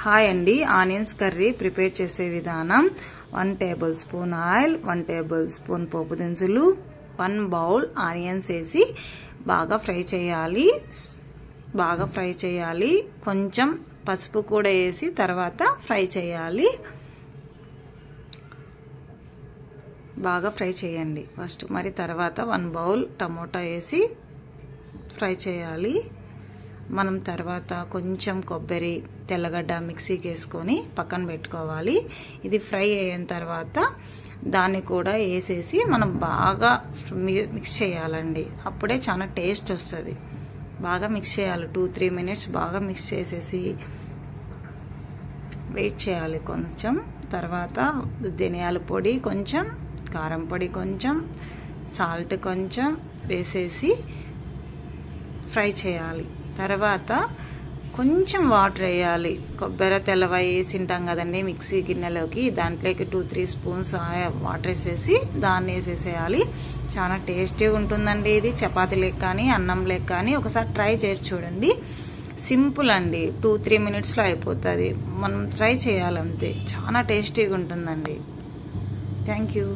Hi అండి, onions curry prepare చేసే విధానం. 1 tablespoon oil, 1 tablespoon పోపు దినుసులు, 1 బౌల్ ఆనియన్స్ వేసి బాగా ఫ్రై చేయాలి. కొంచెం పసుపు కూడా వేసి తర్వాత ఫ్రై చేయాలి. బాగా ఫ్రై చేయండి ఫస్ట్. మరి తర్వాత 1 బౌల్ టమోటా వేసి ఫ్రై చేయాలి. మనం తర్వాత కొంచెం కొబ్బరి, తెల్లగడ్డ మిక్సీకి వేసుకొని పక్కన పెట్టుకోవాలి. ఇది ఫ్రై అయిన తర్వాత దాన్ని కూడా వేసేసి మనం బాగా మిక్స్ చేయాలండి. అప్పుడే చాలా టేస్ట్ వస్తుంది. బాగా మిక్స్ చేయాలి. 2-3 మినిట్స్ బాగా మిక్స్ చేసేసి వెయిట్ చేయాలి కొంచెం. తర్వాత ధనియాల పొడి కొంచెం, కారం పొడి కొంచెం, సాల్ట్ కొంచెం వేసేసి ఫ్రై చేయాలి. తర్వాత కొంచెం వాటర్ వేయాలి. కొబ్బరి తెల్లవ వేసింటాం కదండి మిక్సీ గిన్నెలోకి, దాంట్లోకి 2-3 స్పూన్స్ వాటర్ వేసేసి దాన్ని వేసేసేయాలి. చాలా టేస్టీగా ఉంటుందండి. ఇది చపాతీ లెక్క కానీ అన్నం లెక్క కానీ ఒకసారి ట్రై చేసి చూడండి. సింపుల్ అండి, 2-3 మినిట్స్లో అయిపోతుంది. మనం ట్రై చేయాలంతే. చాలా టేస్టీగా ఉంటుందండి. Thank you.